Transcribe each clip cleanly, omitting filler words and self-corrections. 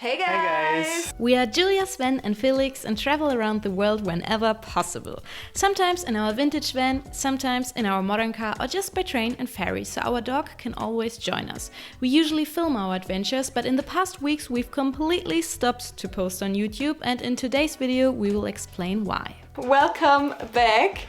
Hey guys! Hey guys! We are Julia, Sven and Felix and travel around the world whenever possible. Sometimes in our vintage van, sometimes in our modern car or just by train and ferry, so our dog can always join us. We usually film our adventures, but in the past weeks we've completely stopped to post on YouTube, and in today's video we will explain why. Welcome back!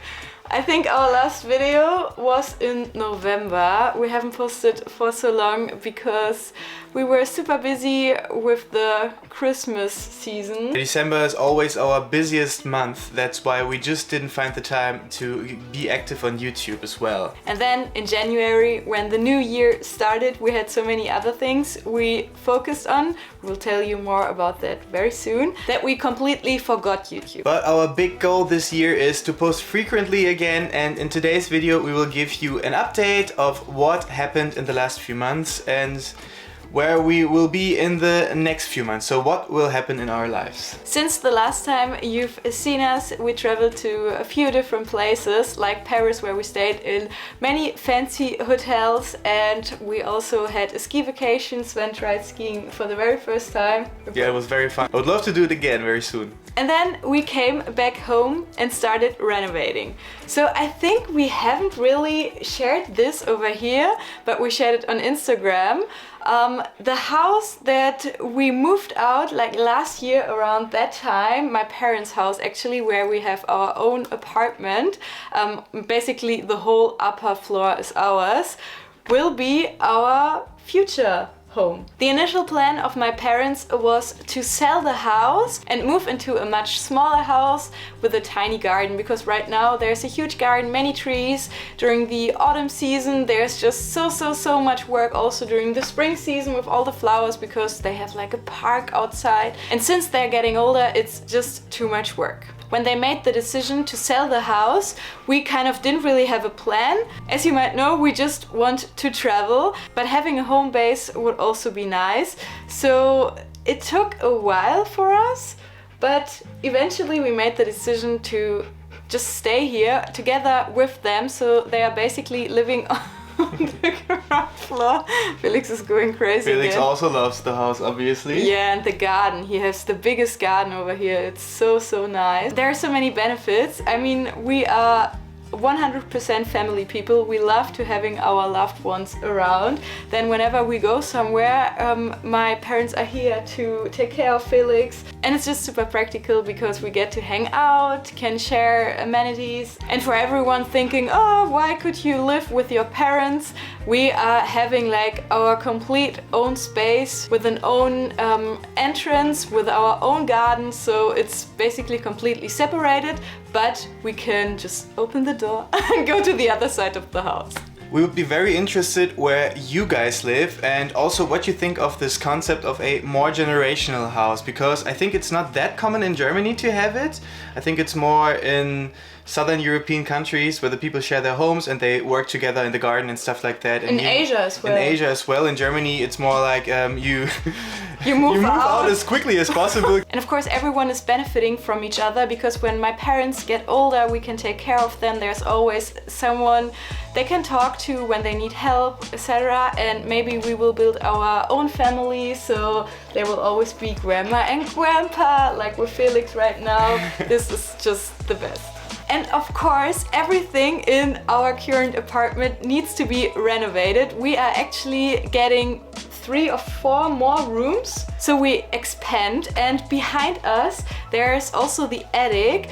I think our last video was in November. We haven't posted for so long because we were super busy with the Christmas season. December is always our busiest month. That's why we just didn't find the time to be active on YouTube as well. And then in January, when the new year started, we had so many other things we focused on. We'll tell you more about that very soon. That we completely forgot YouTube. But our big goal this year is to post frequently again, and in today's video we will give you an update of what happened in the last few months and where we will be in the next few months. So what will happen in our lives. Since the last time you've seen us, we traveled to a few different places, like Paris, where we stayed in many fancy hotels, and we also had a ski vacation. Sven tried skiing for the very first time. Yeah, it was very fun. I would love to do it again very soon. And then we came back home and started renovating. So I think we haven't really shared this over here, but we shared it on Instagram. The house that we moved out like last year around that time, my parents' house actually, where we have our own apartment, basically the whole upper floor is ours, will be our future home. The initial plan of my parents was to sell the house and move into a much smaller house with a tiny garden, because right now there's a huge garden, many trees. During the autumn season there's just so much work, also during the spring season with all the flowers, because they have like a park outside, and since they're getting older it's just too much work. When they made the decision to sell the house, we kind of didn't really have a plan. As you might know, we just want to travel, but having a home base would also be nice. So it took a while for us, but eventually we made the decision to just stay here together with them. So they are basically living on the ground floor. Felix is going crazy. Felix again. also loves the house, obviously. Yeah, and the garden. He has the biggest garden over here. It's so nice. There are so many benefits. I mean, we are 100% family people. We love to having our loved ones around. Then whenever we go somewhere, my parents are here to take care of Felix, and it's just super practical because we get to hang out, can share amenities. And for everyone thinking, oh, why could you live with your parents? We are having like our complete own space with an own entrance, with our own garden, so it's basically completely separated, but we can just open the door and go to the other side of the house. We would be very interested where you guys live and also what you think of this concept of a more generational house, because I think it's not that common in Germany to have it. I think it's more in southern European countries where the people share their homes and they work together in the garden and stuff like that. And in Asia as well. In Asia as well. In Germany it's more like you move out as quickly as possible. And of course everyone is benefiting from each other, because when my parents get older we can take care of them. There's always someone they can talk to when they need help, etc. And maybe we will build our own family, so there will always be grandma and grandpa, like with Felix right now. This is just the best. And of course, everything in our current apartment needs to be renovated. We are actually getting 3 or 4 more rooms, so we expand, and behind us there's also the attic.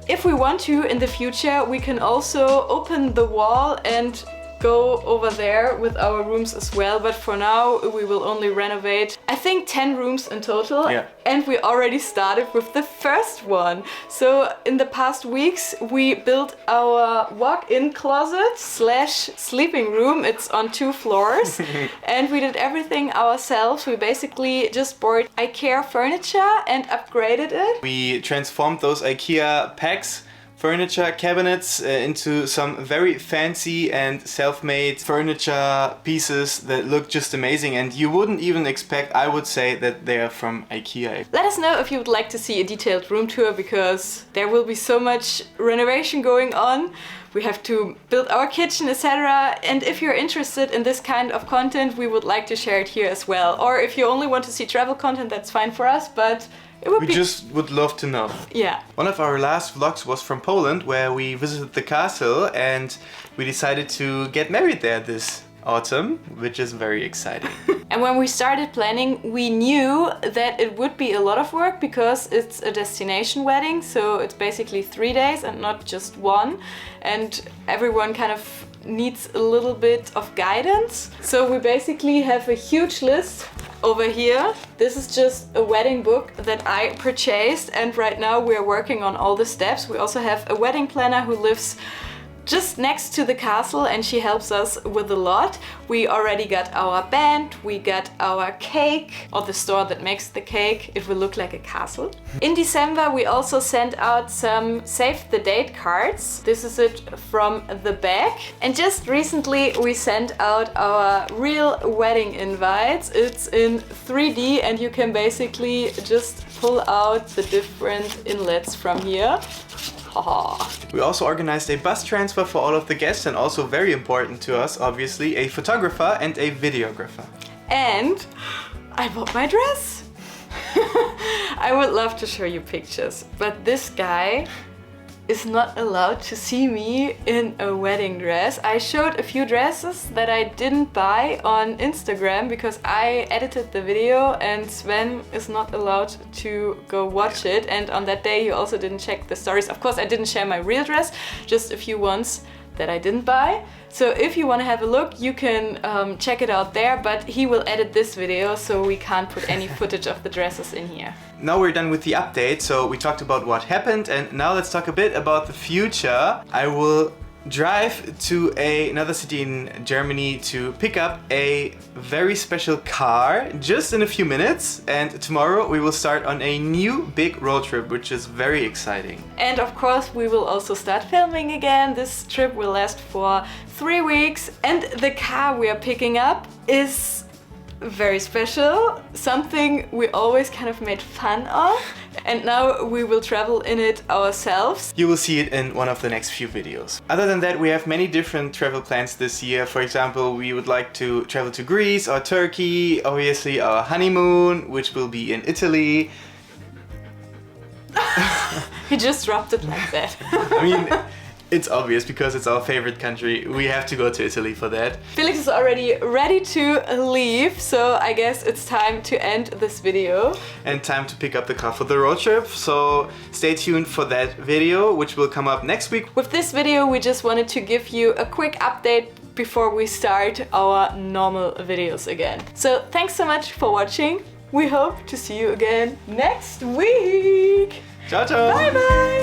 If we want to in the future, we can also open the wall and go over there with our rooms as well, but for now we will only renovate I think 10 rooms in total. Yeah. And we already started with the first one. So in the past weeks we built our walk-in closet / sleeping room. It's on 2 floors and we did everything ourselves. We basically just bought IKEA furniture and upgraded it. We transformed those IKEA packs furniture cabinets into some very fancy and self-made furniture pieces that look just amazing, and you wouldn't even expect, I would say, that they are from IKEA. Let us know if you would like to see a detailed room tour, because there will be so much renovation going on. We have to build our kitchen, etc. And if you're interested in this kind of content, we would like to share it here as well. Or if you only want to see travel content, that's fine for us, but we just would love to know. Yeah. One of our last vlogs was from Poland, where we visited the castle and we decided to get married there this autumn, which is very exciting. And when we started planning, we knew that it would be a lot of work because it's a destination wedding, so it's basically 3 days and not just one, and everyone kind of needs a little bit of guidance. So we basically have a huge list over here. This is just a wedding book that I purchased, and right now we are working on all the steps. We also have a wedding planner who lives just next to the castle, and she helps us with a lot. We already got our band, we got our cake, or the store that makes the cake. It will look like a castle. In December we also sent out some save the date cards. This is it from the back. And just recently we sent out our real wedding invites. It's in 3D and you can basically just pull out the different inlets from here. We also organized a bus transfer for all of the guests, and also very important to us, obviously, a photographer and a videographer. And I bought my dress. I would love to show you pictures, but this guy is not allowed to see me in a wedding dress. I showed a few dresses that I didn't buy on Instagram because I edited the video and Sven is not allowed to go watch it, and on that day he also didn't check the stories. Of course I didn't share my real dress, just a few ones that I didn't buy. So if you want to have a look, you can check it out there, but he will edit this video, so we can't put any footage of the dresses in here. Now we're done with the update, so we talked about what happened, and now let's talk a bit about the future. I will drive to another city in Germany to pick up a very special car just in a few minutes, and tomorrow we will start on a new big road trip, which is very exciting. And of course we will also start filming again. This trip will last for 3 weeks, and the car we are picking up is very special, something we always kind of made fun of, and now we will travel in it ourselves. You will see it in one of the next few videos. Other than that, we have many different travel plans this year. For example, we would like to travel to Greece or Turkey, obviously our honeymoon, which will be in Italy. He just dropped it like that. I mean, it's obvious because it's our favorite country. We have to go to Italy for that. Felix is already ready to leave, so I guess it's time to end this video. And time to pick up the car for the road trip, so stay tuned for that video, which will come up next week. With this video, we just wanted to give you a quick update before we start our normal videos again. So thanks so much for watching. We hope to see you again next week. Ciao, ciao! Bye bye!